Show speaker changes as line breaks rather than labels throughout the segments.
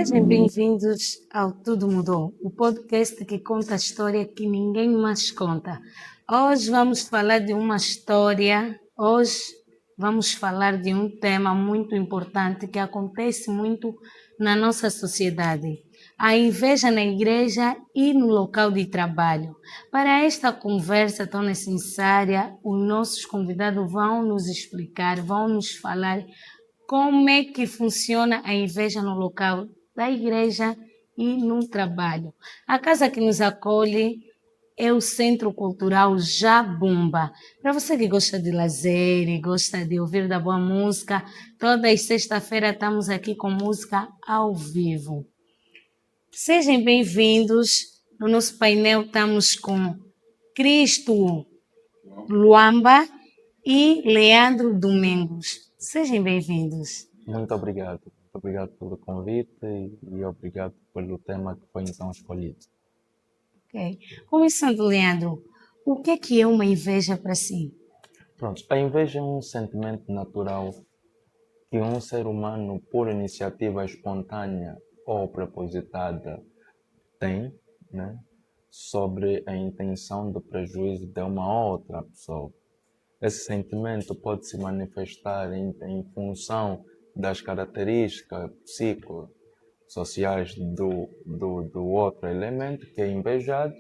Sejam bem-vindos ao Tudo Mudou, o podcast que conta a história que ninguém mais conta. Hoje vamos falar de uma história, hoje vamos falar de um tema muito importante que acontece muito na nossa sociedade. A inveja na igreja e no local de trabalho. Para esta conversa tão necessária, os nossos convidados vão nos explicar, vão nos falar como é que funciona a inveja no local da igreja e no trabalho. A casa que nos acolhe é o Centro Cultural Jabumba. Para você que gosta de lazer e gosta de ouvir da boa música, toda sexta-feira estamos aqui com música ao vivo. Sejam bem-vindos. No nosso painel estamos com Cristo Luamba e Leandro Domingos. Sejam bem-vindos.
Muito obrigado. Muito obrigado pelo convite e obrigado pelo tema que foi então escolhido.
Ok. Começando, Leandro, o que é uma inveja para si?
Pronto, a inveja é um sentimento natural que um ser humano, por iniciativa espontânea ou propositada, tem, né, sobre a intenção de prejuízo de uma outra pessoa. Esse sentimento pode se manifestar em função das características psicossociais do outro elemento que é invejado,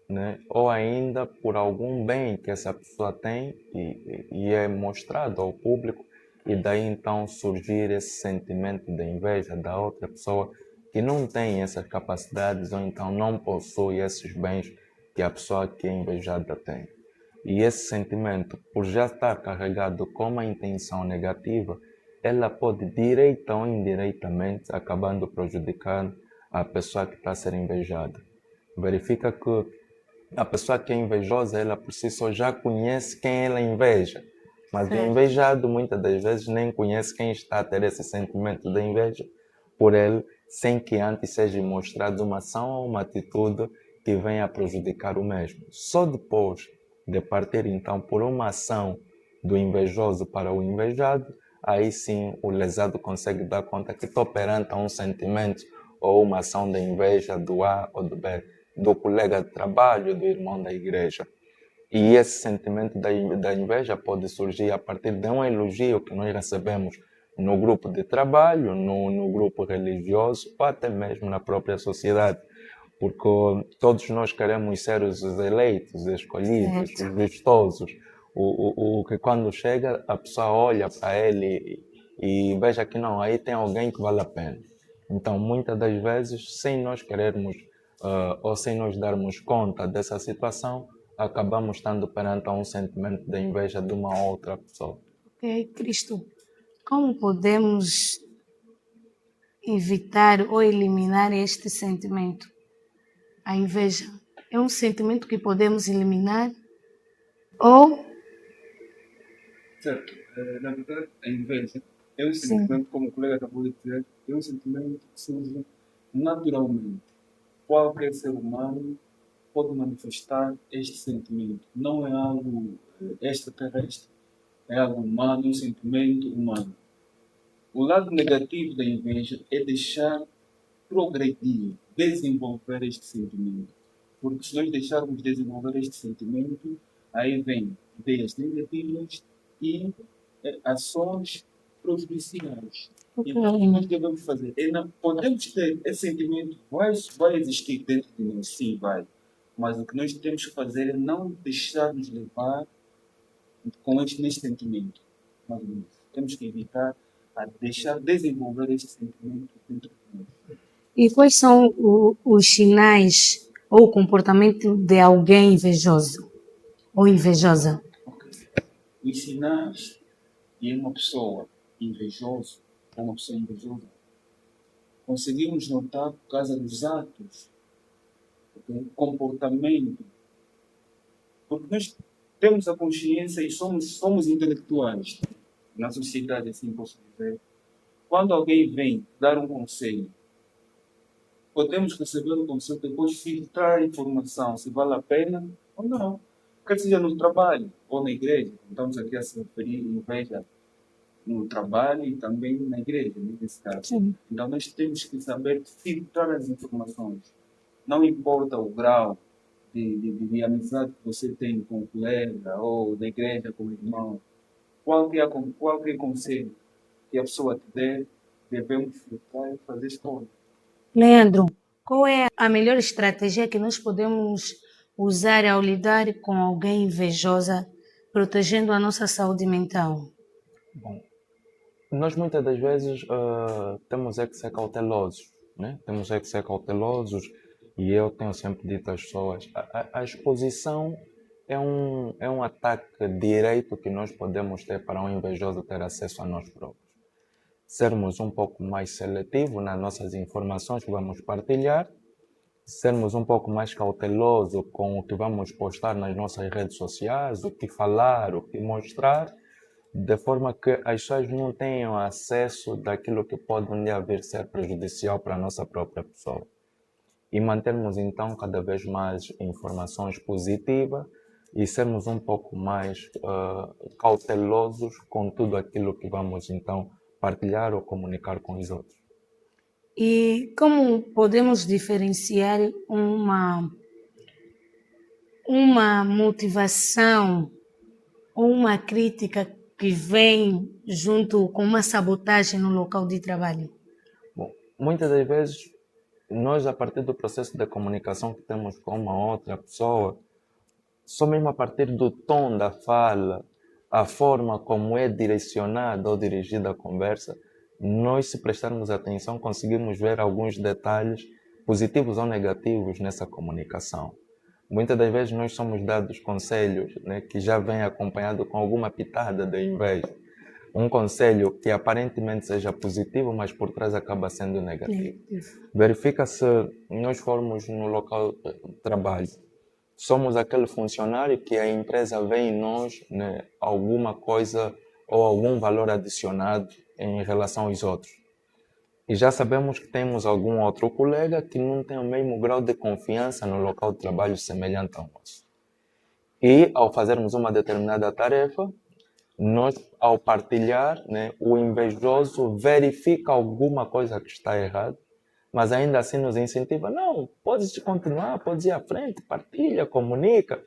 né? Ou ainda por algum bem que essa pessoa tem e é mostrado ao público, e daí então surgir esse sentimento de inveja da outra pessoa que não tem essas capacidades ou então não possui esses bens que a pessoa que é invejada tem. E esse sentimento, por já estar carregado com uma intenção negativa, ela pode direita ou indiretamente acabando prejudicando a pessoa que está a ser invejada. Verifica que a pessoa que é invejosa, ela por si só já conhece quem ela inveja, mas o invejado muitas das vezes nem conhece quem está a ter esse sentimento de inveja por ele, sem que antes seja mostrado uma ação ou uma atitude que venha a prejudicar o mesmo. Só depois de partir então por uma ação do invejoso para o invejado, aí sim o lesado consegue dar conta que estou perante um sentimento ou uma ação de inveja do A ou do B, do colega de trabalho, do irmão da igreja. E esse sentimento da inveja pode surgir a partir de um elogio que nós recebemos no grupo de trabalho, no grupo religioso ou até mesmo na própria sociedade. Porque todos nós queremos ser os eleitos, os escolhidos, os vistosos. O que quando chega, a pessoa olha para ele e veja que não, aí tem alguém que vale a pena. Então, muitas das vezes, sem nós querermos ou sem nos darmos conta dessa situação, acabamos estando perante um sentimento de inveja de uma outra pessoa.
Ok, Cristo, como podemos evitar ou eliminar este sentimento? A inveja é um sentimento que podemos eliminar ou...
Certo. Na verdade, a inveja é um sentimento, como o colega acabou de dizer, é um sentimento que surge naturalmente. Qualquer ser humano pode manifestar este sentimento. Não é algo extraterrestre, é algo humano, um sentimento humano. O lado negativo da inveja é deixar progredir, desenvolver este sentimento. Porque se nós deixarmos desenvolver este sentimento, aí vem ideias negativas e ações prejudiciais. Então, o que nós devemos fazer? Podemos ter esse sentimento, vai existir dentro de nós, sim, vai. Mas o que nós temos que fazer é não deixar-nos levar neste sentimento. Temos que evitar a deixar desenvolver este sentimento dentro de nós.
E quais são os sinais ou o comportamento de alguém invejoso ou invejosa?
Okay. Os sinais de uma pessoa invejosa ou uma pessoa invejosa conseguimos notar por causa dos atos, comportamento. Porque nós temos a consciência e somos intelectuais na sociedade, assim posso dizer. Quando alguém vem dar um conselho, podemos receber o conselho, depois filtrar a informação, se vale a pena ou não. Quer seja no trabalho ou na igreja, estamos aqui a se referir inveja no trabalho e também na igreja, nesse caso.
Sim.
Então nós temos que saber filtrar as informações. Não importa o grau de amizade que você tem com o colega ou da igreja com o irmão, qualquer conselho que a pessoa te dê, devemos filtrar e fazer escolha.
Leandro, qual é a melhor estratégia que nós podemos usar ao lidar com alguém invejosa, protegendo a nossa saúde mental?
Bom, nós muitas das vezes temos é que ser cautelosos, né? Temos é que ser cautelosos e eu tenho sempre dito às pessoas, a exposição é um ataque direito que nós podemos ter para um invejoso ter acesso a nós próprios. Sermos um pouco mais seletivos nas nossas informações que vamos partilhar, sermos um pouco mais cautelosos com o que vamos postar nas nossas redes sociais, o que falar, o que mostrar, de forma que as pessoas não tenham acesso daquilo que pode um dia vir ser prejudicial para a nossa própria pessoa. E mantermos então cada vez mais informações positivas e sermos um pouco mais cautelosos com tudo aquilo que vamos então partilhar ou comunicar com os outros.
E como podemos diferenciar uma motivação ou uma crítica que vem junto com uma sabotagem no local de trabalho?
Bom, muitas das vezes, nós, a partir do processo de comunicação que temos com uma outra pessoa, só mesmo a partir do tom da fala, a forma como é direcionada ou dirigida a conversa, nós, se prestarmos atenção, conseguimos ver alguns detalhes positivos ou negativos nessa comunicação. Muitas das vezes nós somos dados conselhos, né, que já vêm acompanhado com alguma pitada de inveja. Um conselho que aparentemente seja positivo, mas por trás acaba sendo negativo. Verifica se nós formos no local de trabalho, somos aquele funcionário que a empresa vê em nós, né, alguma coisa ou algum valor adicionado em relação aos outros. E já sabemos que temos algum outro colega que não tem o mesmo grau de confiança no local de trabalho semelhante ao nosso. E ao fazermos uma determinada tarefa, nós, ao partilhar, né, o invejoso verifica alguma coisa que está errada, mas ainda assim nos incentiva. Não, podes continuar, podes ir à frente, partilha, comunica.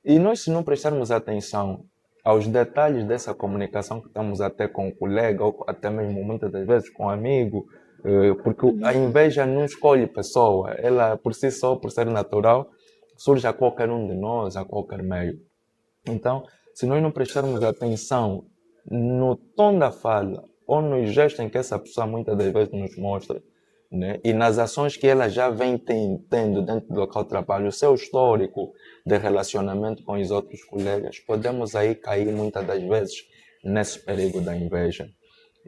E nós, se não prestarmos atenção aos detalhes dessa comunicação que estamos até com o colega, ou até mesmo muitas das vezes com o amigo, porque a inveja não escolhe pessoa, ela por si só, por ser natural, surge a qualquer um de nós, a qualquer meio. Então, se nós não prestarmos atenção no tom da fala ou nos gestos em que essa pessoa muitas das vezes nos mostra, né, e nas ações que ela já vem tendo dentro do local de trabalho, o seu histórico de relacionamento com os outros colegas, podemos aí cair muitas das vezes nesse perigo da inveja.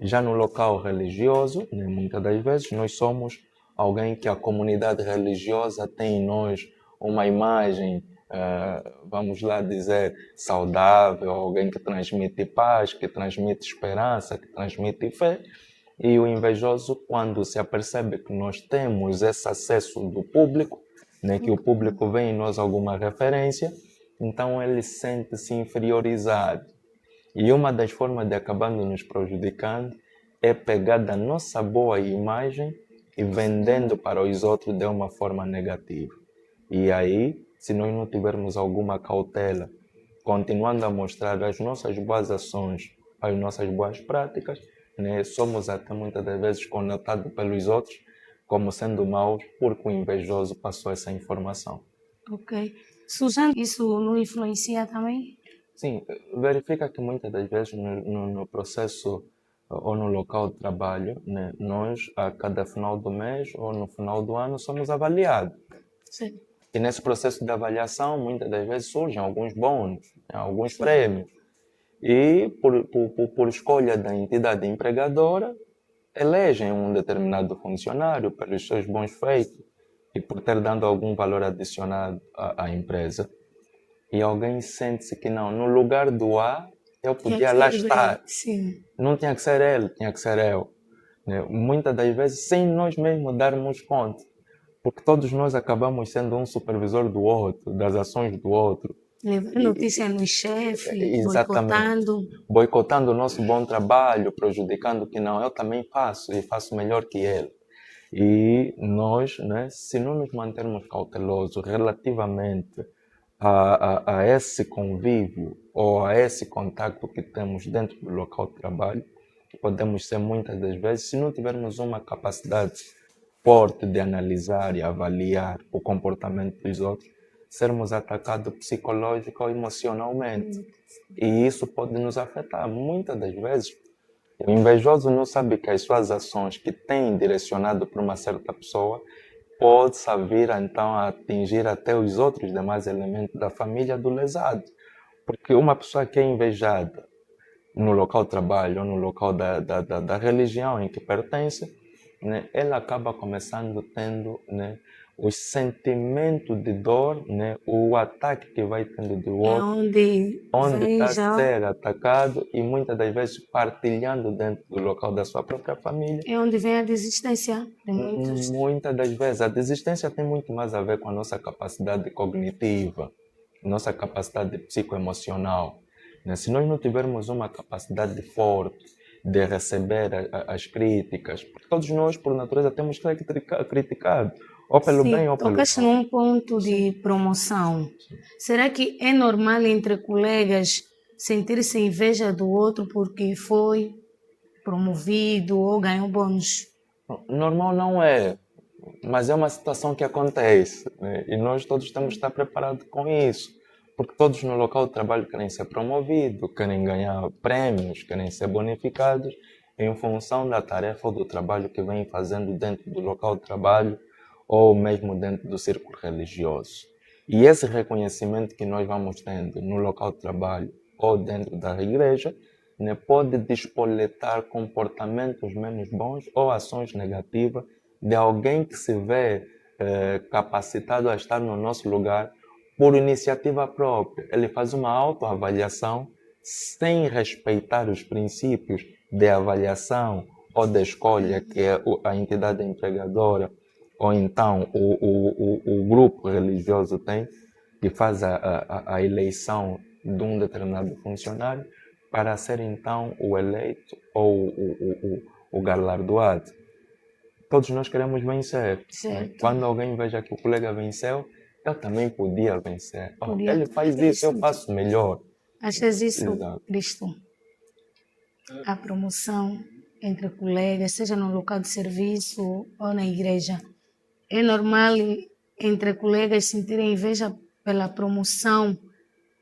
Já no local religioso, né, muitas das vezes nós somos alguém que a comunidade religiosa tem em nós uma imagem, vamos lá dizer, saudável, alguém que transmite paz, que transmite esperança, que transmite fé. E o invejoso, quando se apercebe que nós temos esse acesso do público, né, que o público vê em nós alguma referência, então ele sente-se inferiorizado. E uma das formas de acabando nos prejudicando é pegar da nossa boa imagem e vendendo para os outros de uma forma negativa. E aí, se nós não tivermos alguma cautela, continuando a mostrar as nossas boas ações, as nossas boas práticas, né, somos até muitas das vezes conotados pelos outros como sendo maus porque o invejoso passou essa informação.
Ok. Suzana, isso não influencia também?
Sim, verifica que muitas das vezes no processo ou no local de trabalho, né, nós a cada final do mês ou no final do ano somos avaliados.
Sim.
E nesse processo de avaliação muitas das vezes surgem alguns bônus, né, alguns prêmios. E por escolha da entidade empregadora, elegem um determinado funcionário pelos seus bons feitos e por ter dado algum valor adicionado à empresa. E alguém sente-se que não, no lugar do A, eu podia lá estar.
Sim.
Não tinha que ser ele, tinha que ser eu. Né? Muitas das vezes, sem nós mesmos darmos conta. Porque todos nós acabamos sendo um supervisor do outro, das ações do outro.
Levar notícia no chefe,
Exatamente.
boicotando.
Boicotando o nosso bom trabalho, prejudicando que não, eu também faço e faço melhor que ele. E nós, né, se não nos mantermos cautelosos relativamente a esse convívio ou a esse contato que temos dentro do local de trabalho, podemos ser muitas das vezes, se não tivermos uma capacidade forte de analisar e avaliar o comportamento dos outros, sermos atacados psicológico ou emocionalmente. E isso pode nos afetar muitas das vezes. O invejoso não sabe que as suas ações que tem direcionado para uma certa pessoa pode vir então a atingir até os outros demais elementos da família do lesado. Porque uma pessoa que é invejada no local de trabalho ou no local da religião em que pertence, né, ela acaba começando tendo, né, os sentimentos de dor, né, o ataque que vai tendo do
É
outro,
onde
onde
vem
está a
já,
ser atacado e muitas das vezes partilhando dentro do local da sua própria família.
é onde vem a desistência de muitos.
Muitas das vezes a desistência tem muito mais a ver com a nossa capacidade cognitiva, nossa capacidade psicoemocional, né? Se nós não tivermos uma capacidade forte de receber as críticas, porque todos nós, por natureza, temos que ser criticados, ou pelo bem
Sim,
ou pelo
tocaste
mal.
num ponto de promoção. Será que é normal entre colegas sentir-se inveja do outro porque foi promovido ou ganhou bônus?
Normal não é, mas é uma situação que acontece, né? E nós todos temos que estar preparados com isso, porque todos no local de trabalho querem ser promovidos, querem ganhar prêmios, querem ser bonificados em função da tarefa ou do trabalho que vêm fazendo dentro do local de trabalho ou mesmo dentro do círculo religioso. E esse reconhecimento que nós vamos tendo no local de trabalho ou dentro da igreja, né, pode despoletar comportamentos menos bons ou ações negativas de alguém que se vê capacitado a estar no nosso lugar por iniciativa própria. Ele faz uma autoavaliação sem respeitar os princípios de avaliação ou de escolha que é a entidade empregadora ou então o grupo religioso tem, que faz a eleição de um determinado funcionário para ser então o eleito ou o galardoado. Todos nós queremos vencer, né?
Certo.
Quando alguém veja que o colega venceu, eu também podia vencer. Oh,
Podia
ele faz isso, eu faço melhor.
Achas isso,
Exato.
Cristo? A promoção entre colegas, seja no local de serviço ou na igreja. É normal entre colegas sentirem inveja pela promoção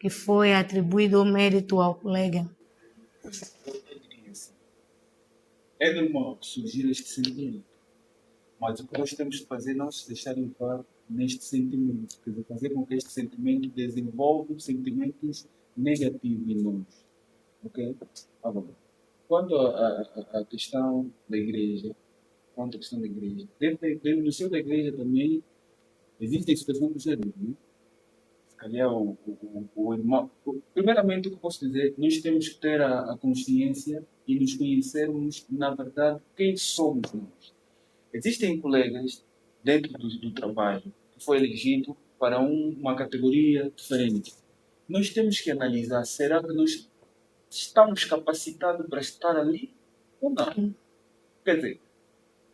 que foi atribuído o mérito ao colega.
Eu diria assim, é normal surgir este sentimento, mas o que nós temos de fazer é não se deixar levar neste sentimento, quer dizer, fazer com que este sentimento desenvolva sentimentos negativos em nós. Ok? Agora, quanto à questão da igreja, dentro do seio da igreja também existem situações do género, né? Se calhar o irmão. Primeiramente, o que eu posso dizer, nós temos que ter a consciência e nos conhecermos, na verdade, quem somos nós. Existem colegas dentro do trabalho que foi elegido para uma categoria diferente. Nós temos que analisar, será que nós estamos capacitados para estar ali ou não? Quer dizer,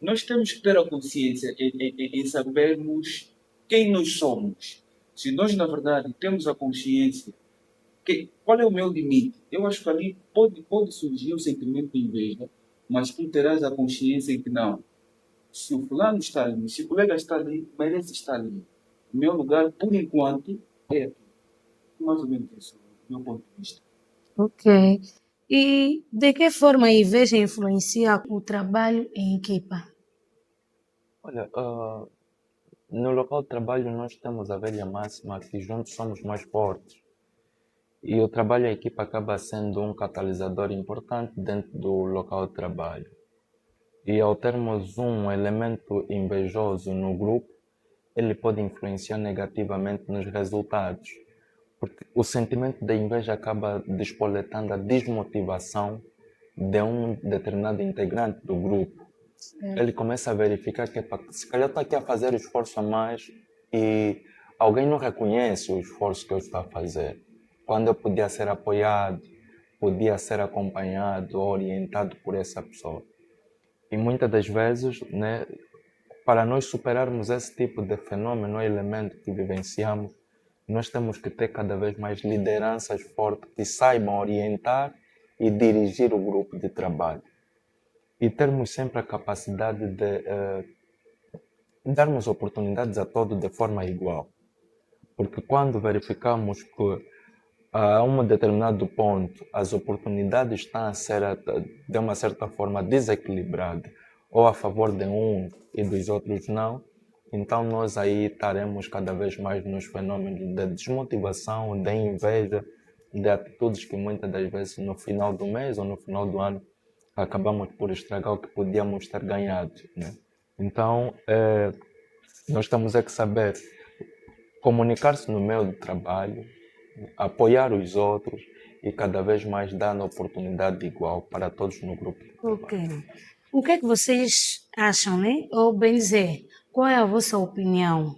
nós temos que ter a consciência em sabermos quem nós somos. Se nós, na verdade, temos a consciência, qual é o meu limite? Eu acho que ali pode surgir o sentimento de inveja, mas tu terás a consciência em que não. Se o fulano está ali, se o colega está ali, merece estar ali. O meu lugar, por enquanto, é aqui. Mais ou menos isso, do meu ponto de vista.
Ok. E de que forma a inveja influencia o trabalho em equipa?
Olha, no local de trabalho nós temos a velha máxima que juntos somos mais fortes. E o trabalho em equipa acaba sendo um catalisador importante dentro do local de trabalho. E ao termos um elemento invejoso no grupo, ele pode influenciar negativamente nos resultados. Porque o sentimento da inveja acaba despoletando a desmotivação de um determinado integrante do grupo. Ele começa a verificar que se calhar está aqui a fazer esforço a mais e alguém não reconhece o esforço que eu estou a fazer. Quando eu podia ser apoiado, podia ser acompanhado, orientado por essa pessoa. E muitas das vezes, né, para nós superarmos esse tipo de fenômeno ou elemento que vivenciamos, nós temos que ter cada vez mais lideranças fortes que saibam orientar e dirigir o grupo de trabalho. E termos sempre a capacidade de darmos oportunidades a todos de forma igual. Porque quando verificamos que a um determinado ponto as oportunidades estão a ser de uma certa forma desequilibradas ou a favor de um e dos outros não, então nós aí estaremos cada vez mais nos fenômenos de desmotivação, de inveja, de atitudes que muitas das vezes no final do mês ou no final do ano acabamos por estragar o que podíamos ter ganhado, né? Então, nós temos que saber comunicar-se no meio do trabalho, apoiar os outros e cada vez mais dando oportunidade igual para todos no grupo.
Ok. O que é que vocês acham, né? Ou bem dizer, qual é a vossa opinião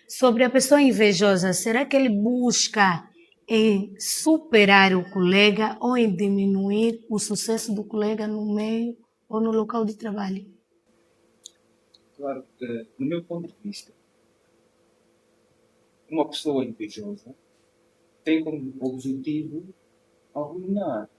sobre a pessoa invejosa? Será que ele busca em superar o colega ou em diminuir o sucesso do colega no meio ou no local de trabalho?
Claro, no meu ponto de vista, uma pessoa invejosa tem como objetivo arruinar,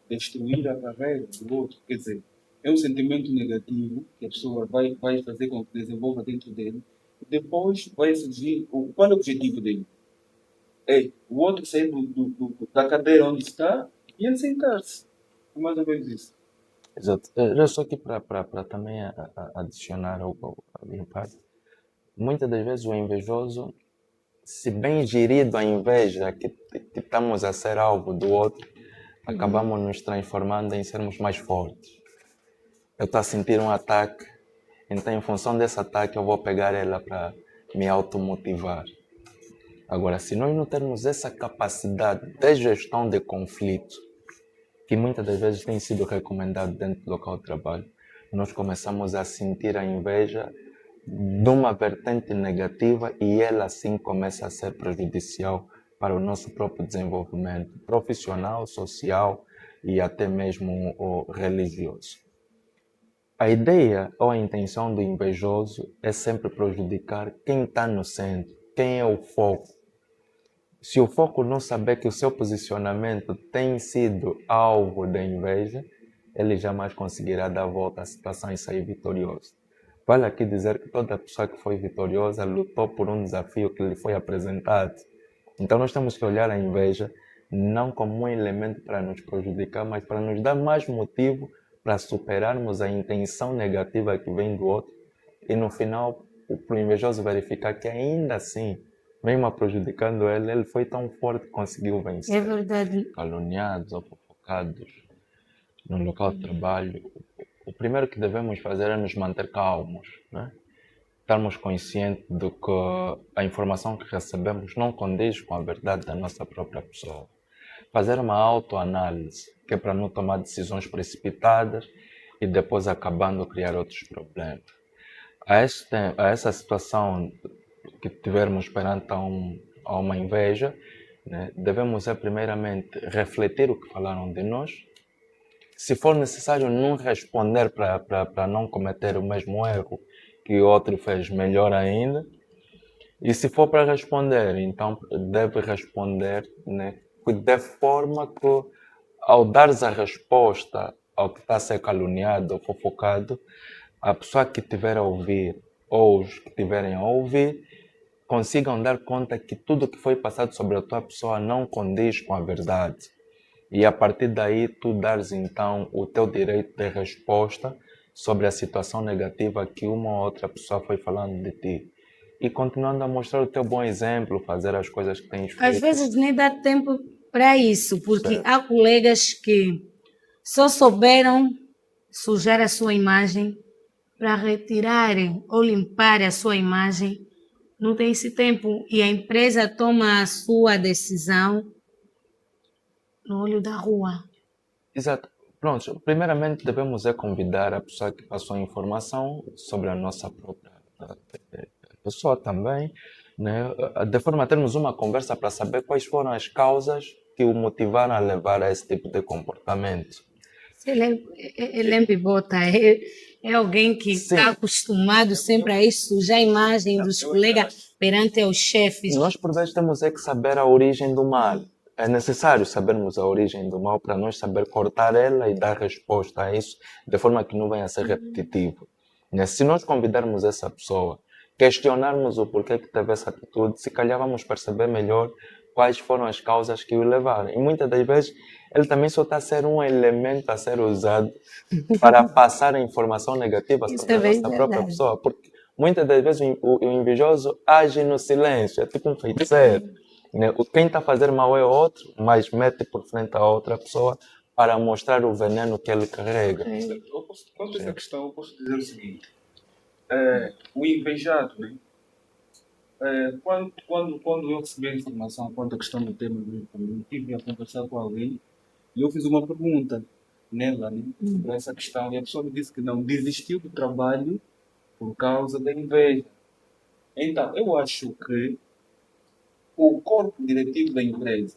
destruir a carreira do outro. Quer dizer, é um sentimento negativo que a pessoa vai fazer com que desenvolva dentro dele. Depois vai surgir qual é o objetivo dele? É o outro sair da cadeira onde está e ele sentar-se. É mais ou menos isso.
Exato. Já só aqui para também adicionar a minha parte. Muitas das vezes o invejoso, se bem gerido a inveja que estamos a ser alvo do outro, acabamos nos transformando em sermos mais fortes. Eu estou a sentir um ataque, então em função desse ataque eu vou pegar ela para me automotivar. Agora, se nós não termos essa capacidade de gestão de conflito, que muitas das vezes tem sido recomendado dentro do local de trabalho, nós começamos a sentir a inveja de uma vertente negativa e ela assim começa a ser prejudicial para o nosso próprio desenvolvimento profissional, social e até mesmo o religioso. A ideia ou a intenção do invejoso é sempre prejudicar quem está no centro, quem é o foco. Se o foco não saber que o seu posicionamento tem sido alvo da inveja, ele jamais conseguirá dar a volta à situação e sair vitorioso. Vale aqui dizer que toda pessoa que foi vitoriosa lutou por um desafio que lhe foi apresentado. Então nós temos que olhar a inveja não como um elemento para nos prejudicar, mas para nos dar mais motivo para superarmos a intenção negativa que vem do outro e no final o invejoso verificar que ainda assim, mesmo prejudicando ele foi tão forte que conseguiu vencer.
É verdade.
Caluniados ou fofocados no local de trabalho, o primeiro que devemos fazer é nos manter calmos, né? Estarmos conscientes de que a informação que recebemos não condiz com a verdade da nossa própria pessoa. Fazer uma autoanálise, que é para não tomar decisões precipitadas e depois acabando criar outros problemas. A essa situação que tivermos perante a uma inveja, né, devemos primeiramente refletir o que falaram de nós. Se for necessário não responder para não cometer o mesmo erro que o outro fez, melhor ainda. E se for para responder, então deve responder, né, de forma que ao dares a resposta ao que está a ser caluniado ou fofocado, a pessoa que estiver a ouvir ou os que estiverem a ouvir consigam dar conta que tudo que foi passado sobre a tua pessoa não condiz com a verdade. E a partir daí tu dares então o teu direito de resposta sobre a situação negativa que uma ou outra pessoa foi falando de ti. E continuando a mostrar o teu bom exemplo, fazer as coisas que tens feito.
Às vezes nem dá tempo para isso, porque
Certo.
há colegas que só souberam sujar a sua imagem para retirarem ou limpar a sua imagem. Não tem esse tempo e a empresa toma a sua decisão no olho da rua.
Exato. Pronto, primeiramente devemos convidar a pessoa que passou a informação sobre a nossa própria pessoa também, né? De forma a termos uma conversa para saber quais foram as causas que o motivaram a levar a esse tipo de comportamento.
Se ele é bibota, é alguém que
Sim.
está acostumado sempre a isso, sujar a imagem dos colegas perante os chefes.
Nós, por vezes, temos é que saber a origem do mal. É necessário sabermos a origem do mal para nós saber cortar ela e dar resposta a isso de forma que não venha a ser repetitivo. Né? Se nós convidarmos essa pessoa, questionarmos o porquê que teve essa atitude, se calhar vamos perceber melhor quais foram as causas que o levaram. E muitas das vezes ele também só está a ser um elemento a ser usado para passar a informação negativa
Isso
sobre
é
a
bem
nossa própria
verdade.
pessoa. Porque muitas das vezes o invejoso age no silêncio, é tipo um feiticeiro. Né? Quem está a fazer mal é outro, mas mete por frente a outra pessoa para mostrar o veneno que ele carrega.
Quanto a essa questão, eu posso dizer o seguinte: o invejado, né? Quando eu recebi a informação quanto à questão do tema, né, quando eu estive a conversar com alguém, e eu fiz uma pergunta nela, né, sobre essa questão, e a pessoa me disse que não desistiu do trabalho por causa da inveja. Então, eu acho que o corpo diretivo da empresa,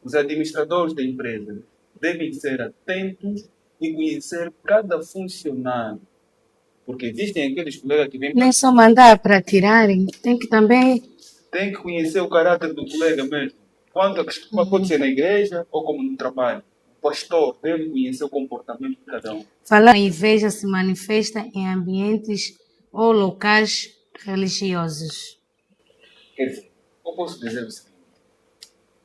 os administradores da empresa, devem ser atentos e conhecer cada funcionário. Porque existem aqueles colegas que vêm
Não é só mandar para tirarem, tem que também
tem que conhecer o caráter do colega mesmo. Pode ser na igreja ou como no trabalho. O pastor deve conhecer o comportamento de cada um.
falar. A inveja se manifesta em ambientes ou locais religiosos.
Quer dizer, eu posso dizer o seguinte: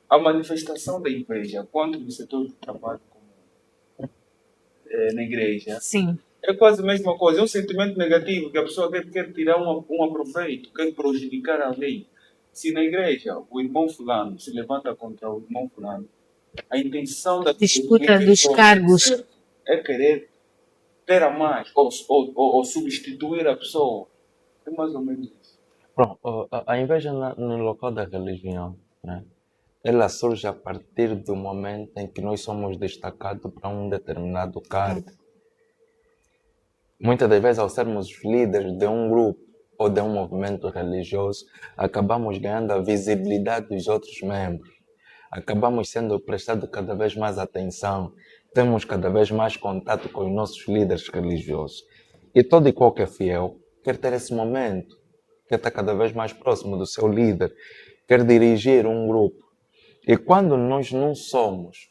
a manifestação da inveja, quanto no setor do trabalho como na igreja,
Sim.
é quase a mesma coisa. É um sentimento negativo que a pessoa quer tirar um proveito, quer prejudicar alguém. Se na igreja o irmão fulano se levanta contra o irmão fulano, a intenção da
Disputa dos cargos.
é querer ter a mais ou substituir a pessoa. É mais ou menos isso.
Pronto, a inveja no local da religião, né? Ela surge a partir do momento em que nós somos destacados para um determinado cargo. Muitas das vezes, ao sermos líderes de um grupo ou de um movimento religioso, acabamos ganhando a visibilidade dos outros membros. Acabamos sendo prestados cada vez mais atenção. Temos cada vez mais contato com os nossos líderes religiosos. E todo e qualquer fiel quer ter esse momento, quer estar cada vez mais próximo do seu líder, quer dirigir um grupo. E quando nós não somos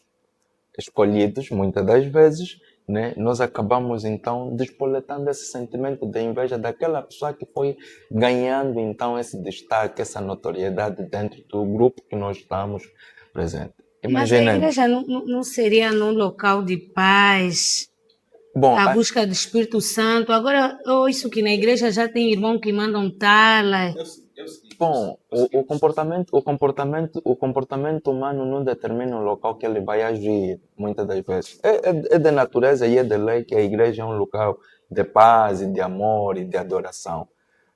escolhidos, muitas das vezes, né, nós acabamos então despoletando esse sentimento de inveja daquela pessoa que foi ganhando então esse destaque, essa notoriedade dentro do grupo que nós estamos presentes.
Mas a igreja não seria num local de paz,
Bom,
a busca do Espírito Santo. Agora, eu ouço que na igreja já tem irmão que mandam tala.
Bom, o comportamento humano não determina o local que ele vai agir, muitas das vezes. É de natureza e é de lei que a igreja é um local de paz e de amor e de adoração.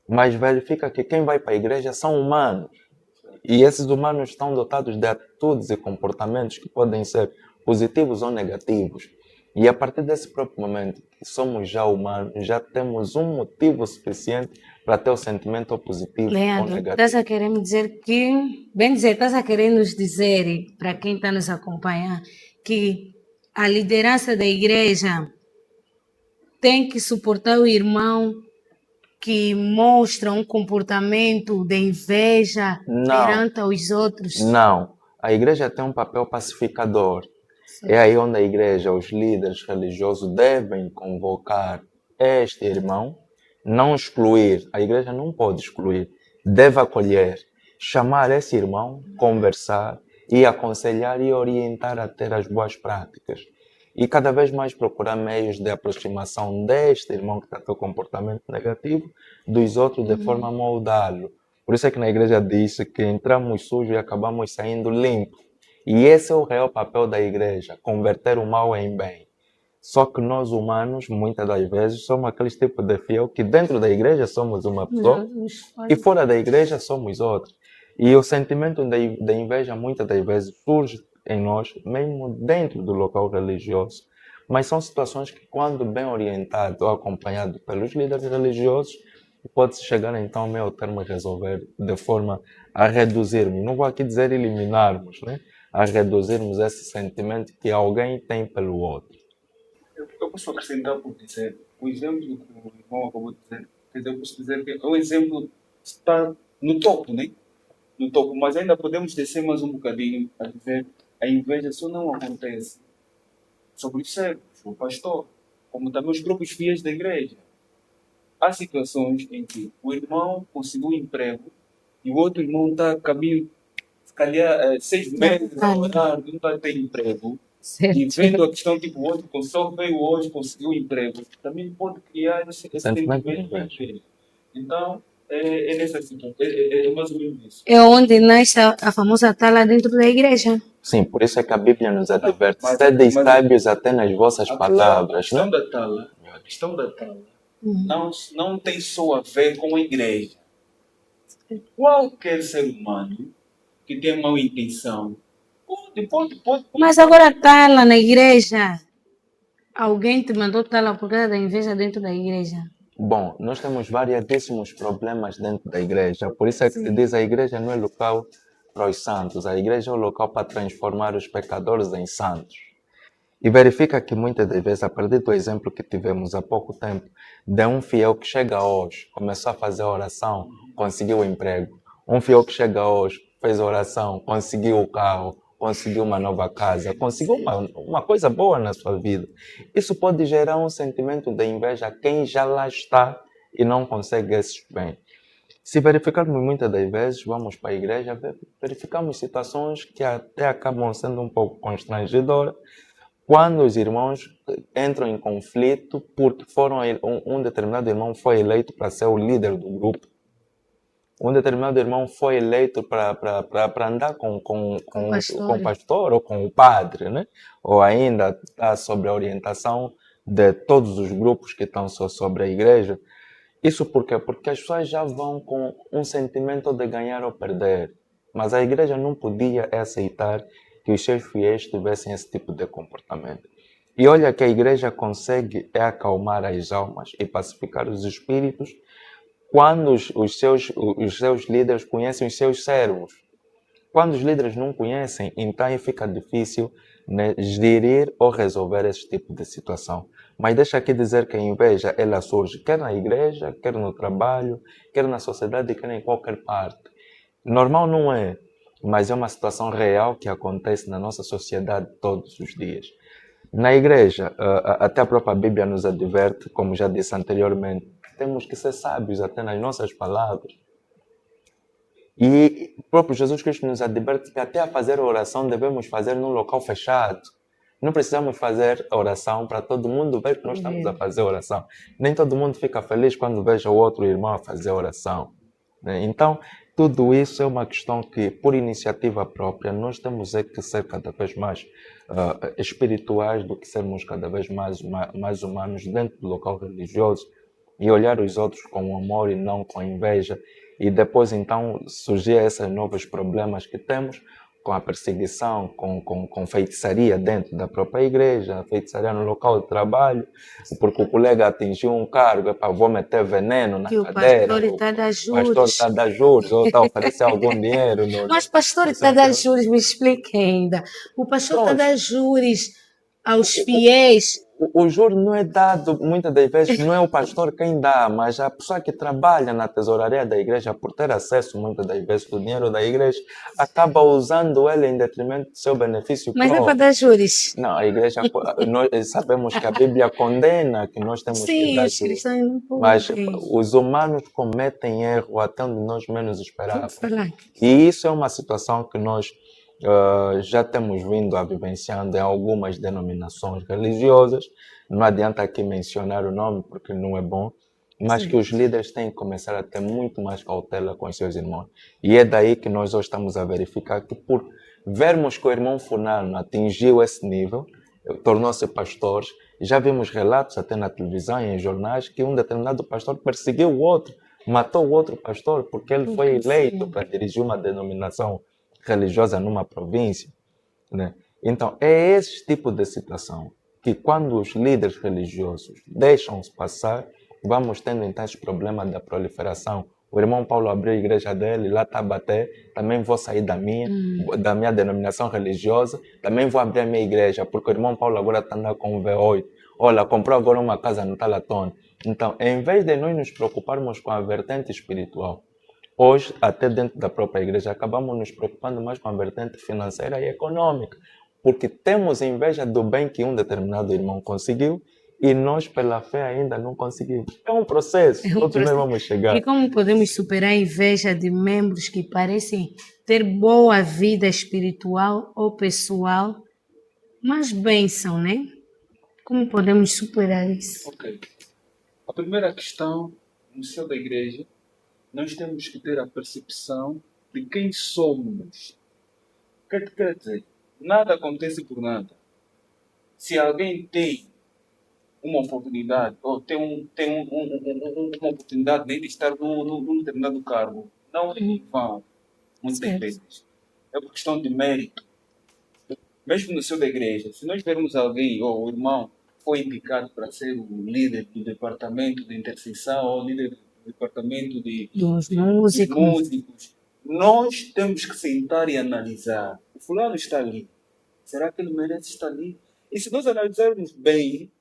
Mas verifica que quem vai para a igreja são humanos. E esses humanos estão dotados de atitudes e comportamentos que podem ser positivos ou negativos. E a partir desse próprio momento, que somos já humanos, já temos um motivo suficiente para ter o sentimento ou positivo
Leandro,
ou negativo.
estás a querer me dizer que, bem dizer, estás a querer nos dizer, para quem está nos acompanhando, que a liderança da igreja tem que suportar o irmão que mostra um comportamento de inveja perante os outros?
Não. A igreja tem um papel pacificador. Sim. É aí onde a igreja, os líderes religiosos devem convocar este irmão, não excluir. A igreja não pode excluir, deve acolher, chamar esse irmão, conversar e aconselhar e orientar a ter as boas práticas. E cada vez mais procurar meios de aproximação deste irmão que está com comportamento negativo dos outros de forma a moldá-lo. Por isso é que na igreja diz que entramos sujos e acabamos saindo limpos. E esse é o real papel da igreja, converter o mal em bem. Só que nós humanos, muitas das vezes, somos aqueles tipos de fiel que dentro da igreja somos uma pessoa e fora da igreja somos outra. E o sentimento de inveja muitas das vezes surge em nós, mesmo dentro do local religioso. Mas são situações que, quando bem orientado ou acompanhado pelos líderes religiosos, pode-se chegar então ao meio termo e resolver de forma a reduzirmos, não vou aqui dizer eliminarmos, né? A reduzirmos esse sentimento que alguém tem pelo outro.
Eu posso acrescentar por dizer, o exemplo que o irmão acabou de dizer, quer dizer, eu posso dizer que é um exemplo que está no topo, né? No topo, mas ainda podemos descer mais um bocadinho a dizer, a inveja só não acontece sobre os servos, o pastor, como também os próprios fiéis da igreja. Há situações em que o irmão conseguiu um emprego e o outro irmão está a caminho, se calhar, 6 meses a orar, não está a ter emprego. E
Certo.
vendo a questão, tipo, o outro só veio hoje, conseguiu um emprego, também pode criar esse
Sentimento de
sentimento de
inveja.
inveja. Então, é nessa situação, é mais ou menos isso.
É onde nasce a famosa tala dentro da igreja.
Sim, por isso é que a Bíblia nos adverte,
Mas-
sede
mas-
sábios até nas vossas
A
palavras,
questão
né?
da tala, a questão da tala não tem só a ver com a igreja. Qualquer ser humano que tenha má intenção pode.
Mas agora tala na igreja. Alguém te mandou tala por causa da inveja dentro da igreja.
Bom, nós temos variedíssimos problemas dentro da igreja, por isso é que se diz a igreja não é local para os santos, a igreja é o local para transformar os pecadores em santos. E verifica que muitas das vezes, a partir do exemplo que tivemos há pouco tempo, de um fiel que chega hoje, começou a fazer oração, conseguiu o emprego. Um fiel que chega hoje, fez oração, conseguiu o carro, conseguiu uma nova casa, conseguiu uma coisa boa na sua vida. Isso pode gerar um sentimento de inveja a quem já lá está e não consegue esses bens. Se verificarmos muitas das vezes, vamos para a igreja, verificamos situações que até acabam sendo um pouco constrangedoras, quando os irmãos entram em conflito porque um determinado irmão foi eleito para ser o líder do grupo. Um determinado irmão foi eleito para andar com o pastor ou com o padre, né? Ou ainda está sob a orientação de todos os grupos que estão sobre a igreja. Isso por quê? Porque as pessoas já vão com um sentimento de ganhar ou perder. Mas a igreja não podia aceitar que os seus fiéis tivessem esse tipo de comportamento. E olha que a igreja consegue acalmar as almas e pacificar os espíritos quando os seus líderes conhecem os seus servos. Quando os líderes não conhecem, então aí fica difícil, né, gerir ou resolver esse tipo de situação. Mas deixa aqui dizer que a inveja, ela surge quer na igreja, quer no trabalho, quer na sociedade, quer em qualquer parte. Normal não é, mas é uma situação real que acontece na nossa sociedade todos os dias. Na igreja, até a própria Bíblia nos adverte, como já disse anteriormente, temos que ser sábios até nas nossas palavras. E o próprio Jesus Cristo nos adverte que até a fazer oração devemos fazer num local fechado. Não precisamos fazer oração para todo mundo ver que nós estamos a fazer oração. Nem todo mundo fica feliz quando veja o outro irmão a fazer oração. Então, tudo isso é uma questão que, por iniciativa própria, nós temos que ser cada vez mais espirituais do que sermos cada vez mais humanos dentro do local religioso e olhar os outros com amor e não com inveja. E depois, então, surgir esses novos problemas que temos com a perseguição, com feitiçaria dentro da própria igreja, feitiçaria no local de trabalho, porque o colega atingiu um cargo, vou meter veneno na
Que o
cadeira,
pastor está a dar
o pastor
juros.
está a dar juros, ou está a oferecer algum dinheiro.
Mas pastor está a dar juros, me explique ainda. O pastor está a dar juros aos fiéis.
O juro não é dado, muitas das vezes, não é o pastor quem dá, mas a pessoa que trabalha na tesouraria da igreja, por ter acesso, muitas das vezes, do dinheiro da igreja, acaba usando ele em detrimento do seu benefício
Mas é
próprio.
para dar juros.
Não, a igreja, nós sabemos que a Bíblia condena que nós temos que
Sim,
dar
os
juros.
cristãos não
Mas
podem.
os humanos cometem erro até onde nós menos esperávamos.
Falar.
E isso é uma situação que nós já temos vindo a vivenciando em algumas denominações religiosas. Não adianta aqui mencionar o nome porque não é bom, mas
Sim.
que os líderes têm que começar a ter muito mais cautela com os seus irmãos. E é daí que nós hoje estamos a verificar que por vermos que o irmão fulano atingiu esse nível, tornou-se pastor, já vimos relatos até na televisão e em jornais que um determinado pastor perseguiu o outro, matou o outro pastor porque ele foi eleito para dirigir uma denominação religiosa numa província, né? Então, é esse tipo de situação que quando os líderes religiosos deixam-se passar, vamos tendo então esse problema da proliferação. O irmão Paulo abriu a igreja dele, lá está a bater, também vou sair da minha denominação religiosa, também vou abrir a minha igreja, porque o irmão Paulo agora está andando com um V8. Olha, comprou agora uma casa no Talatone. Então, em vez de nós nos preocuparmos com a vertente espiritual, hoje, até dentro da própria igreja, acabamos nos preocupando mais com a vertente financeira e econômica, porque temos inveja do bem que um determinado irmão conseguiu e nós, pela fé, ainda não conseguimos. É um processo,
É um
todos nós
processo.
vamos chegar.
E como podemos superar a inveja de membros que parecem ter boa vida espiritual ou pessoal, mas bênção, né? Como podemos superar isso?
Ok. A primeira questão, no seio da igreja, nós temos que ter a percepção de quem somos. O que quer dizer? Nada acontece por nada. Se alguém tem uma oportunidade, ou tem uma oportunidade de estar num determinado cargo, não é em vão, muitas
Certo.
vezes. É por questão de mérito. Mesmo no seio da igreja, se nós vermos alguém, ou o irmão, foi indicado para ser o líder do departamento de intercessão, ou líder do departamento
Dos
dos
músicos.
músicos, nós temos que sentar e analisar. O fulano está ali. Será que ele merece estar ali? E se nós analisarmos bem,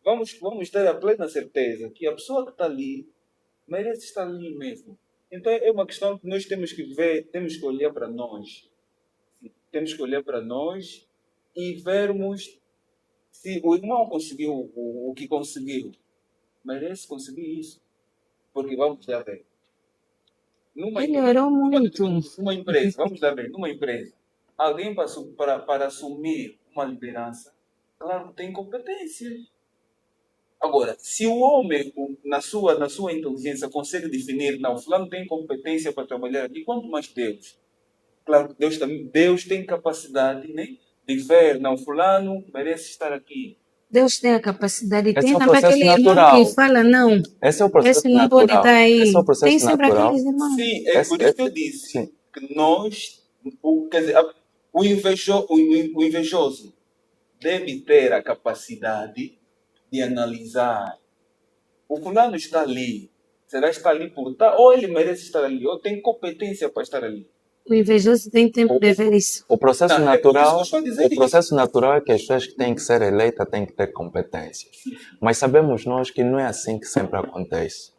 vamos ter a plena certeza que a pessoa que está ali merece estar ali mesmo. Então é uma questão que nós temos que ver, temos que olhar para nós. Temos que olhar para nós e vermos se o irmão conseguiu o que conseguiu. Merece conseguir isso. Porque vamos lá ver.
Ele orou muito.
Numa empresa, vamos lá ver, numa empresa, alguém para assumir uma liderança, claro, tem competência. Agora, se o homem, na sua inteligência, consegue definir, não, fulano tem competência para trabalhar aqui, quanto mais Deus. Claro que Deus tem capacidade, né, de ver, não, fulano merece estar aqui.
Deus tem a capacidade.
Esse
Tem
é o
também
processo
aquele irmão
natural.
que fala, não,
Esse é o processo
esse não pode
natural.
estar aí.
Esse é o processo
Tem sempre
natural.
aqueles irmãos.
Sim, é por isso que eu disse
Sim.
que nós, quer dizer, o invejoso deve ter a capacidade de analisar. O fulano está ali. Será que está ali por estar? Ou ele merece estar ali? Ou tem competência para estar ali?
O invejoso tem tempo de ver isso.
O processo
Não, é por isso que
natural,
eu estou a dizer
o processo natural é que as pessoas que têm que ser eleitas têm que ter competência. Mas sabemos nós que não é assim que sempre acontece.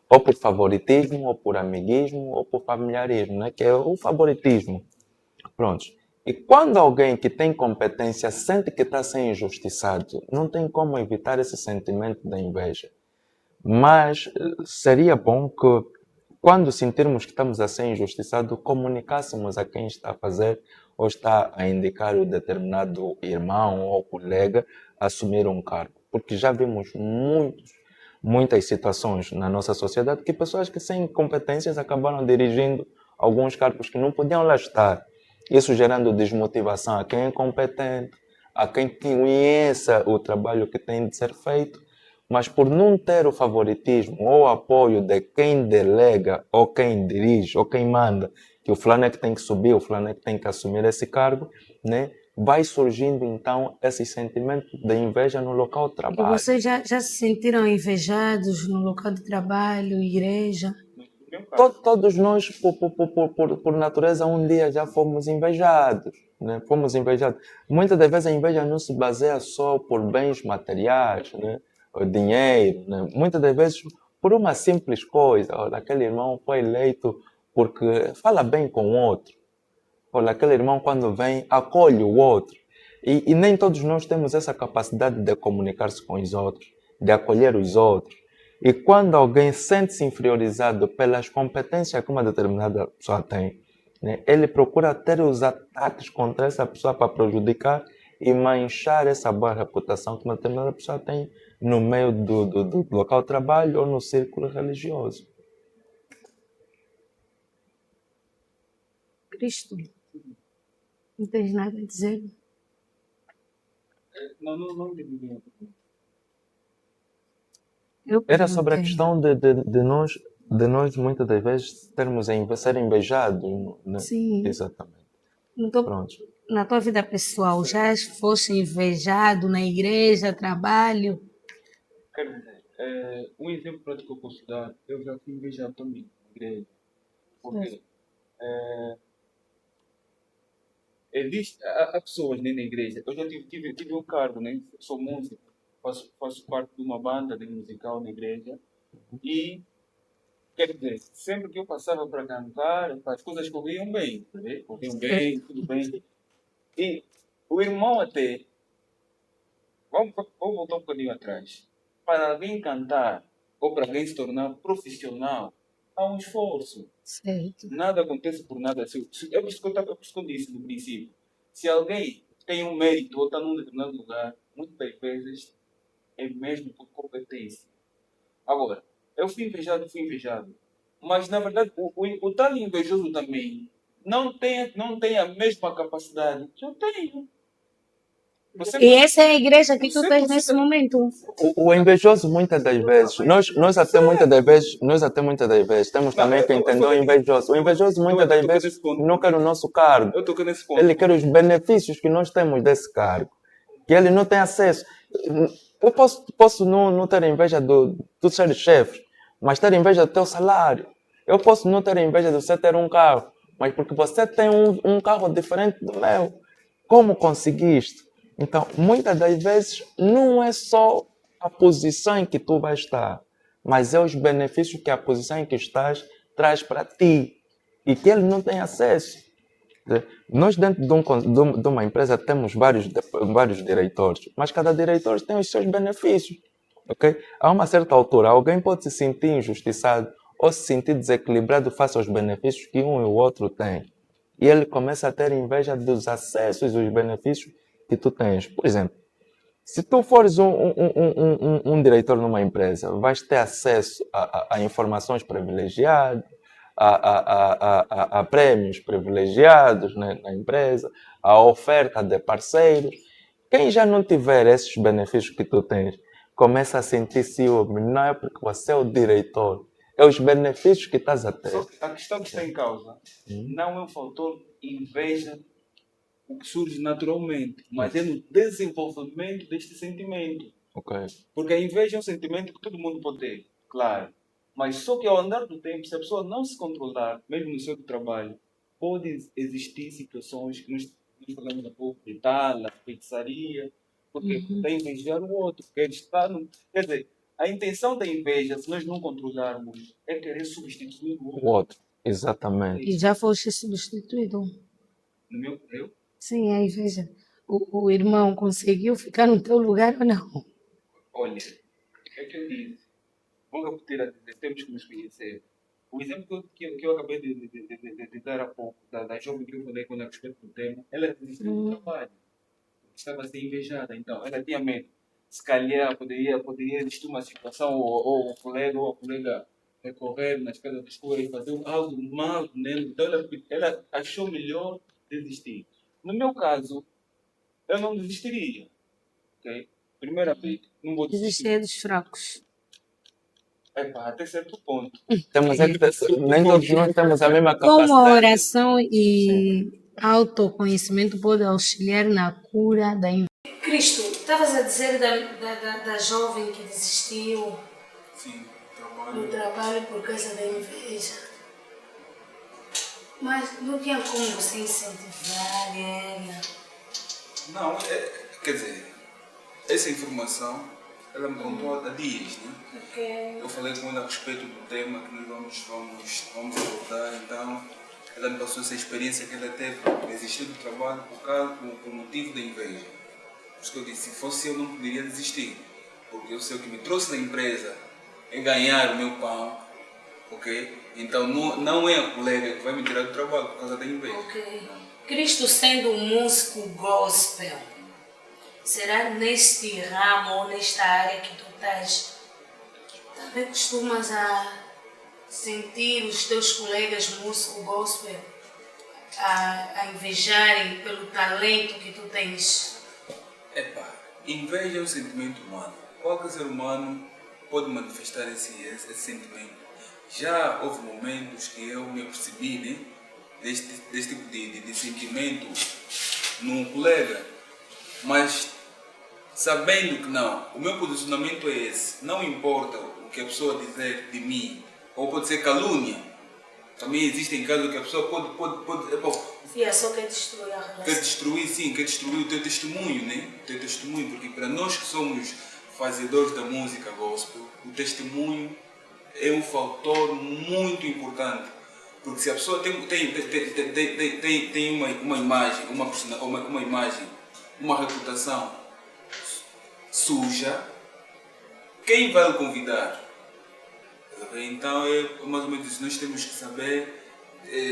Ou por favoritismo, ou por amiguismo, ou por familiarismo, né? Que é o favoritismo. Pronto. E quando alguém que tem competência sente que está sendo injustiçado, não tem como evitar esse sentimento da inveja. Mas seria bom que, quando sentirmos que estamos a ser injustiçados, comunicássemos a quem está a fazer ou está a indicar o determinado irmão ou colega a assumir um cargo. Porque já vimos muitas situações na nossa sociedade que pessoas que sem competências acabaram dirigindo alguns cargos que não podiam lá estar. Isso gerando desmotivação a quem é competente, a quem conheça o trabalho que tem de ser feito, mas por não ter o favoritismo ou o apoio de quem delega, ou quem dirige, ou quem manda, que o fulano é que tem que subir, o fulano é que tem que assumir esse cargo, né? Vai surgindo então esse sentimento de inveja no local de
E
trabalho.
vocês já se sentiram invejados no local de trabalho, igreja?
Todos nós, por natureza, um dia já fomos invejados, né? Fomos invejados. Muitas das vezes a inveja não se baseia só por bens materiais, né? O dinheiro, né? Muitas das vezes por uma simples coisa. Olha, aquele irmão foi eleito porque fala bem com o outro. Olha, aquele irmão quando vem acolhe o outro. E nem todos nós temos essa capacidade de comunicar-se com os outros, de acolher os outros. E quando alguém sente-se inferiorizado pelas competências que uma determinada pessoa tem, né, ele procura ter os ataques contra essa pessoa para prejudicar e manchar essa boa reputação que uma determinada pessoa tem no meio do local de trabalho ou no círculo religioso.
Cristo, não tens nada a dizer?
Não deveria.
Era sobre a questão de nós muitas das vezes ser invejados, né?
Sim.
Exatamente.
Pronto. Na tua vida pessoal, já foste invejado na igreja, trabalho?
Quer dizer, Um exemplo prático que eu posso dar, eu já fui invejado também na igreja. Porque há pessoas, né, na igreja. Eu já tive um cargo, né? Sou músico, faço parte de uma banda, né, musical na igreja. E, quer dizer, sempre que eu passava para cantar, as coisas corriam bem, tá vendo? Corriam bem, tudo bem. E o irmão até, vamos voltar um bocadinho atrás. Para alguém cantar ou para alguém se tornar profissional, há um esforço.
Certo.
Nada acontece por nada. É por isso que eu disse no princípio. Se alguém tem um mérito ou está num determinado lugar, muitas vezes é mesmo por competência. Agora, eu fui invejado. Mas, na verdade, o tal invejoso também não tem a mesma capacidade que eu tenho.
E essa é a igreja que tu
você,
tens
você,
nesse momento.
O invejoso muitas das vezes, nós até muitas das vezes temos
não,
também que entender o invejoso. O invejoso muitas das
toquei
vezes
nesse ponto.
não quer o nosso cargo.
Eu toquei nesse ponto.
Ele quer os benefícios que nós temos desse cargo, que ele não tem acesso. Eu posso não ter inveja do ser chefe, mas ter inveja do teu salário. Eu posso não ter inveja de você ter um carro, mas porque você tem um carro diferente do meu. Como conseguiste? Então, muitas das vezes, não é só a posição em que tu vais estar, mas é os benefícios que a posição em que estás traz para ti e que ele não tem acesso. Nós, dentro de uma empresa, temos vários diretores, mas cada diretor tem os seus benefícios. Okay? A uma certa altura, alguém pode se sentir injustiçado ou se sentir desequilibrado face aos benefícios que um e o outro têm. E ele começa a ter inveja dos acessos e dos benefícios que tu tens. Por exemplo, se tu fores um diretor numa empresa, vais ter acesso a informações privilegiadas, a prêmios privilegiados, né, na empresa, a oferta de parceiros. Quem já não tiver esses benefícios que tu tens, começa a sentir ciúme. Não é porque você é o diretor, é os benefícios que estás a ter.
Só que a questão que está em causa não é um fator inveja, o que surge naturalmente, mas é no desenvolvimento deste sentimento.
Okay.
Porque a inveja é um sentimento que todo mundo pode ter, claro. Mas só que ao andar do tempo, se a pessoa não se controlar, mesmo no seu trabalho, pode existir situações que nós falamos há pouco, de tala, feitiçaria, porque está a invejar o outro, quer estar no... Quer dizer, a intenção da inveja, se nós não controlarmos, é querer substituir o
O
outro.
outro, exatamente.
E já foste substituído.
No meu eu?
Sim, aí veja. O irmão conseguiu ficar no teu lugar ou não?
Olha, é que eu disse. Vamos repetir a dizer, temos que nos conhecer. O exemplo que eu acabei de dar há pouco, da jovem que eu falei quando a respeito do tema, ela desistiu do trabalho. Estava a ser invejada. Então, ela tinha medo. Se calhar poderia existir uma situação, ou o colega recorrer na escada da escola e fazer algo mal nele. Então, ela achou melhor desistir. No meu caso, eu não desistiria. Okay? Primeira vez, não vou desistir.
Desistir dos fracos.
Até certo ponto.
Nem todos nós temos a mesma
Como a
capacidade.
oração e autoconhecimento podem auxiliar na cura da inveja. Cristo, estavas a dizer da jovem que desistiu
Sim,
do trabalho por causa da inveja. Mas não tinha como você incentivar ela?
Não, quer dizer, essa informação, ela me contou há dias, né?
Okay.
Eu falei com ela a respeito do tema que nós vamos abordar, então ela me passou essa experiência que ela teve, desistiu do trabalho por motivo da inveja. Por isso que eu disse, se fosse eu não poderia desistir, porque eu sei o que me trouxe da empresa é ganhar o meu pão, ok? Então não é a colega que vai me tirar do trabalho por causa da inveja.
Ok. Cristo sendo um músico gospel, será neste ramo ou nesta área que tu estás, também costumas a sentir os teus colegas músicos gospel a invejarem pelo talento que tu tens?
Inveja é um sentimento humano. Qualquer ser humano pode manifestar esse sentimento. Já houve momentos que eu me apercebi, né, deste tipo de sentimento num colega, mas
sabendo que não, o meu posicionamento é esse, não importa o que a pessoa dizer de mim, ou pode ser calúnia. Também existem casos que a pessoa
Fia, só quer destruir a
quer
relação.
destruir, sim, quer destruir o teu testemunho, né? O teu testemunho, porque para nós que somos fazedores da música gospel, o testemunho é um fator muito importante. Porque se a pessoa tem uma imagem, uma imagem, uma reputação suja, quem vai o convidar? Então é mais ou menos isso. Nós temos que saber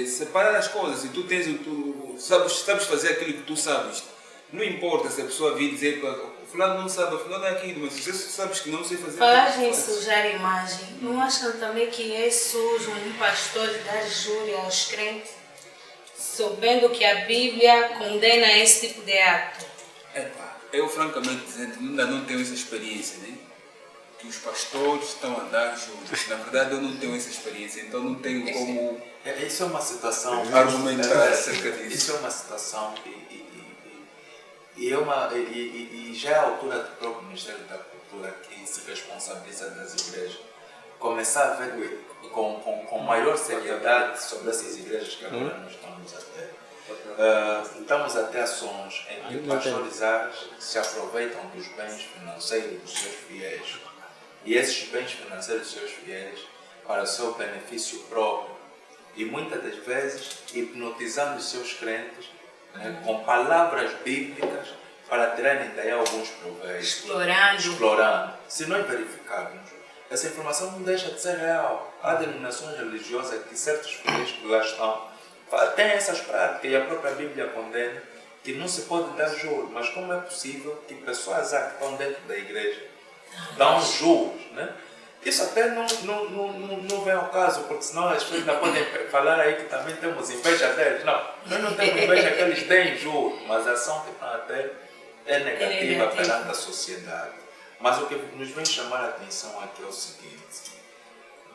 separar as coisas. Se tu sabes fazer aquilo que tu sabes, não importa se a pessoa vir dizer que fulano não sabe, fulano é aquilo, mas se você sabes que não sei fazer.
Falas em sujar a imagem. Não acham também que é sujo um pastor dar júri aos crentes, sabendo que a Bíblia condena esse tipo de ato?
Eu francamente dizendo, ainda não tenho essa experiência, né? Que os pastores estão a dar juros. Na verdade eu não tenho essa experiência, então não tenho como
Isso é uma situação
argumentar acerca disso.
Isso é uma situação e já é a altura do próprio Ministério da Cultura que se responsabiliza das igrejas começar a ver com maior seriedade sobre essas igrejas que agora nós estamos a ter. Estamos a ter ações em que pastores árabes se aproveitam dos bens financeiros dos seus fiéis. E esses bens financeiros dos seus fiéis para o seu benefício próprio. E muitas das vezes hipnotizando os seus crentes com palavras bíblicas para tirarem daí alguns proveitos. Explorando. Se nós verificarmos, essa informação não deixa de ser real. Há denominações religiosas que certos fiéis que lá estão têm essas práticas e a própria Bíblia condena que não se pode dar juros. Mas como é possível que pessoas que estão dentro da igreja dão juros, né? Isso até não vem ao caso, porque senão as pessoas ainda podem falar aí que também temos inveja deles. Não, nós não temos inveja que eles deem juros, mas a ação que estão a ter é negativa perante a sociedade. Mas o que nos vem chamar a atenção aqui é o seguinte: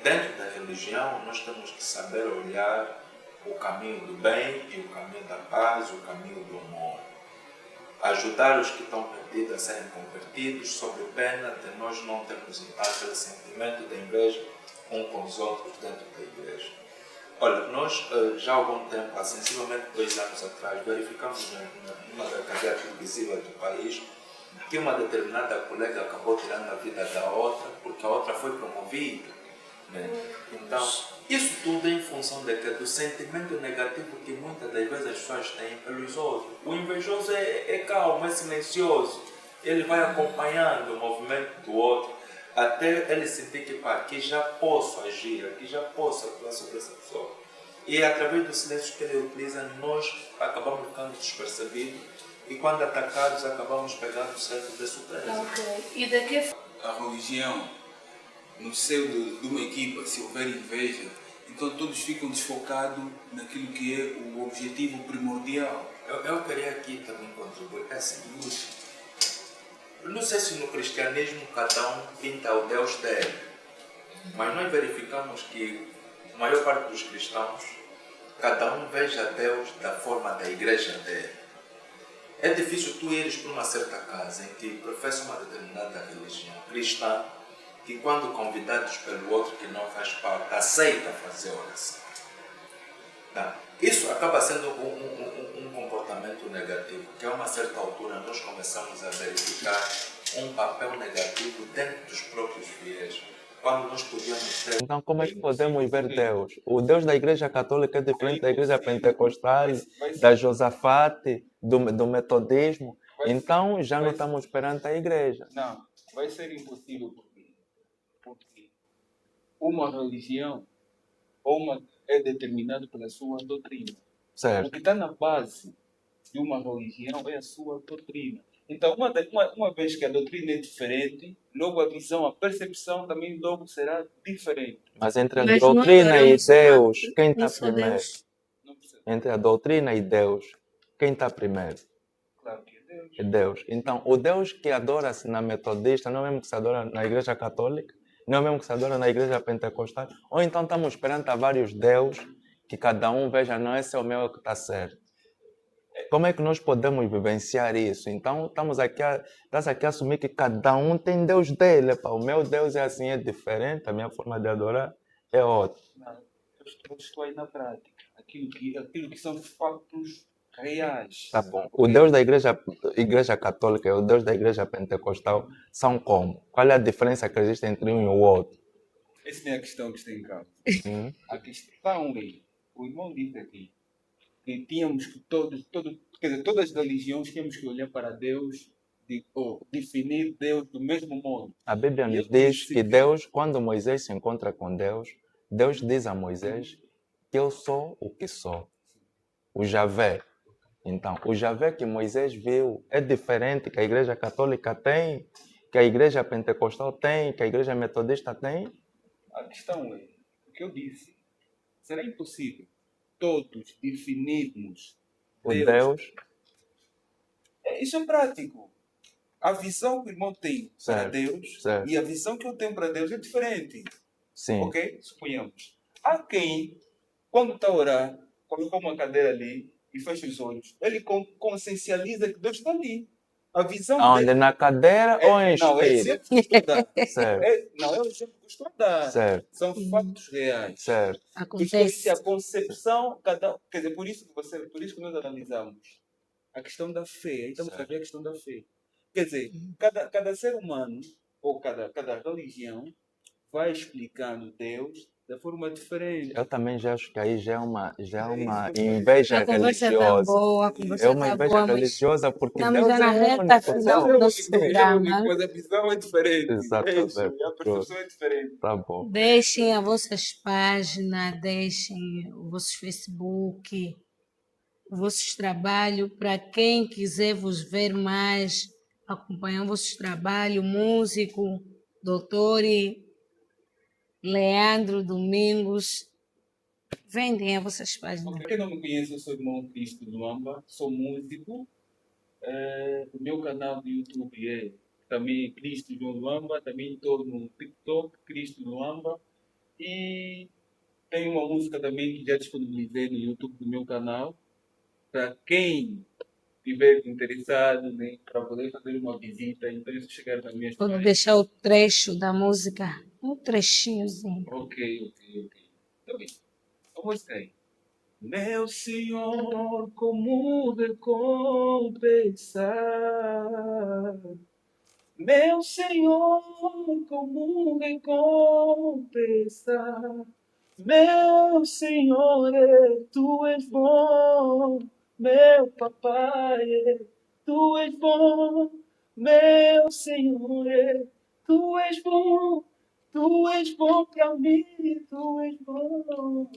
dentro da religião nós temos que saber olhar o caminho do bem e o caminho da paz, o caminho do amor. Ajudar os que estão perdidos a serem convertidos, sob pena de nós não termos aquele sentimento de inveja um com os outros dentro da igreja. Olha, nós já há algum tempo, há sensivelmente 2 anos atrás, verificamos numa da cadeia televisiva do país que uma determinada colega acabou tirando a vida da outra porque a outra foi promovida. Né? Então, isso tudo é em função do sentimento negativo que muitas das vezes as pessoas têm pelos outros. O invejoso é calmo, é silencioso. Ele vai acompanhando o movimento do outro até ele sentir que aqui já posso agir, aqui já posso atuar sobre essa pessoa. E através do silêncio que ele utiliza, nós acabamos ficando despercebidos e quando atacados acabamos pegando certo de surpresa.
Ok. E daqui
a religião no seio de uma equipa, se houver inveja, então todos ficam desfocados naquilo que é o objetivo primordial.
Eu queria aqui também contribuir. É assim, não sei se no cristianismo cada um pinta o Deus dele, mas nós verificamos que a maior parte dos cristãos, cada um veja Deus da forma da igreja dele. É difícil tu ires para uma certa casa em que professa uma determinada religião cristã, que quando convidados pelo outro que não faz parte, aceita fazer oração. Tá? Isso acaba sendo um comportamento negativo, que a uma certa altura nós começamos a verificar um papel negativo dentro dos próprios fiéis, quando nós podíamos ter...
Então, como é que podemos ver Deus? O Deus da Igreja Católica é diferente da Igreja Pentecostal, da Josafate, do Metodismo. Então, já não estamos perante a Igreja.
Não, vai ser impossível porque uma religião é determinada pela sua doutrina.
Certo.
O que está na base de uma religião é a sua doutrina. Então, uma vez que a doutrina é diferente, logo a visão, a percepção também logo será diferente.
Mas entre a
Mas
doutrina e
nós
Deus,
adoramos
quem está
um só
primeiro?
Deus.
Não precisa.
Entre a doutrina e Deus, quem está primeiro?
Claro que é Deus.
É Deus. Então, o Deus que adora-se na Metodista não é mesmo que se adora na Igreja Católica? Não é mesmo que se adora na Igreja Pentecostal? Ou então estamos perante a vários deuses que cada um veja, não, esse é o meu que está certo. como é que nós podemos vivenciar isso? Então, estás aqui a assumir que cada um tem Deus dele. Pá. O meu Deus é assim, é diferente, a minha forma de adorar é outra.
Não, eu estou aí na prática. Aquilo que são fatos reais.
Tá bom. O Deus da igreja católica e o Deus da igreja pentecostal são como? Qual é a diferença que existe entre um e o outro?
Essa não é a questão que está em causa.
Hum?
A questão é, o irmão disse aqui, que tínhamos que quer dizer, todas as religiões tínhamos que olhar para Deus ou definir Deus do mesmo modo.
A Bíblia
E
nos
eu
diz
disse
que Deus, quando Moisés se encontra com Deus, Deus diz a Moisés que eu sou o que sou. O Javé. Então, o Javé que Moisés viu é diferente que a igreja católica tem, que a igreja pentecostal tem, que a igreja metodista tem.
A questão é, o que eu disse, será impossível todos definirmos
O
Deus.
Deus,
Isso é prático. A visão que o irmão tem para
Certo,
Deus
certo.
e a visão que eu tenho para Deus é diferente.
sim,
Ok? Suponhamos. Há quem, quando está a orar, colocou uma cadeira ali e fecha os olhos, ele consciencializa que Deus está ali. A visão
aonde?
dele.
Na cadeira ou em
Não, é
espírito?
exemplo que eu estou a dar.
Certo,
Não, é o exemplo que eu estou a dar.
certo,
São fatos reais.
certo.
Por isso que eu disse
Acontece.
a concepção, quer dizer, por isso que nós analisamos a questão da fé. Aí estamos a ver a questão da fé. Quer dizer, cada ser humano, ou cada religião, vai explicando Deus da forma diferente.
Eu também já acho que aí já é uma
isso que eu
inveja
A conversa está
religiosa.
boa, a
É
conversa
uma
está
inveja
boa, mas
religiosa porque
estamos
Deus
já na
é
reta
único.
final do
Deus
nosso programa.
Mas a visão é diferente.
Exatamente.
Isso, e a percepção é diferente.
Tá bom.
Deixem as vossas páginas, deixem o vosso Facebook, os vossos trabalhos, para quem quiser vos ver mais, acompanhar os vossos trabalhos, músico, doutor Leandro Domingos, vendem as vossas páginas.
Para quem não me conhece, eu sou o irmão Cristo Luamba, sou músico. O meu canal do YouTube é também Cristo João Luamba, também estou no TikTok, Cristo Luamba. E tenho uma música também que já disponibilizei no YouTube do meu canal. Para quem estiver interessado, né, para poder fazer uma visita, então se chegar nas minhas
Pode
páginas.
deixar o trecho da música, um trechinhozinho.
Ok. Então, bem, a música aí. Meu Senhor, como recompensar? Meu Senhor, como recompensar? Meu Senhor, tu és bom, meu papai, tu és bom, meu Senhor, tu és bom para mim, tu és bom.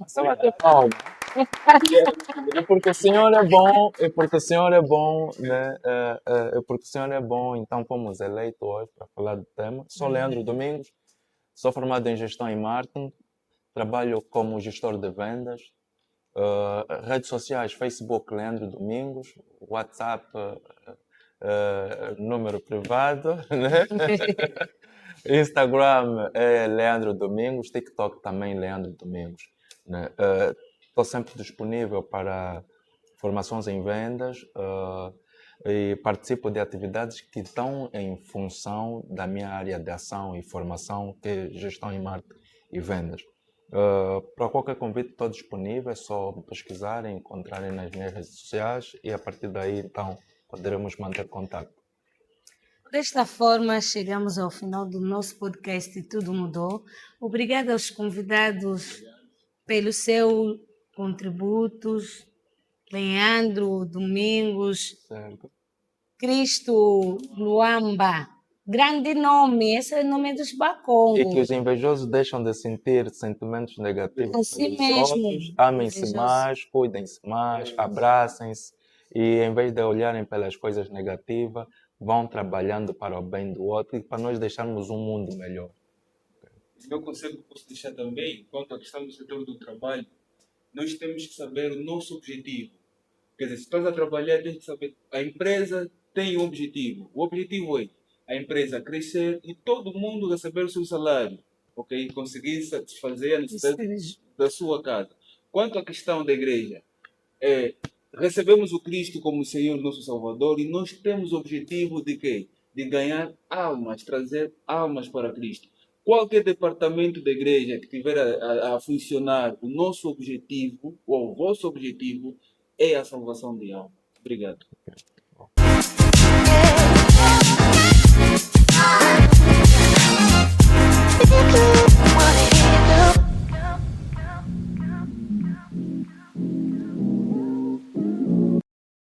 É porque o Senhor é bom, é porque o Senhor é bom, né? É porque o Senhor é bom, então fomos eleitos hoje para falar do tema. Sou Leandro Domingos, sou formado em gestão e marketing, trabalho como gestor de vendas, redes sociais, Facebook Leandro Domingos, WhatsApp, número privado, né? Instagram é Leandro Domingos, TikTok também Leandro Domingos. Né? Estou sempre disponível para formações em vendas e participo de atividades que estão em função da minha área de ação e formação, que é gestão em marketing e vendas. Para qualquer convite estou disponível, é só me pesquisarem, encontrarem nas minhas redes sociais e a partir daí então poderemos manter contato.
Desta forma, chegamos ao final do nosso podcast e Tudo Mudou. Obrigada aos convidados pelos seus contributos. Leandro Domingos,
Certo?
Cristo Luamba. Grande nome, esse é o nome dos
E que
Bacongos.
os invejosos deixam de sentir sentimentos negativos
Assim
pelos
mesmo.
outros, amem-se
Invejosos.
mais, cuidem-se mais, abracem-se e em vez de olharem pelas coisas negativas, vão trabalhando para o bem do outro e para nós deixarmos um mundo melhor.
O meu conselho que posso deixar também, quanto à questão do setor do trabalho, nós temos que saber o nosso objetivo. Quer dizer, se estás a trabalhar, tens que saber. A empresa tem um objetivo. O objetivo é a empresa crescer e todo mundo receber o seu salário. Ok? Conseguir satisfazer a necessidade da sua casa. Quanto à questão da igreja,
recebemos o Cristo como Senhor, nosso Salvador, e nós temos o objetivo de quê? De ganhar almas, trazer almas para Cristo. Qualquer departamento da igreja que estiver a funcionar, o nosso objetivo, ou o vosso objetivo, é a salvação de almas. Obrigado.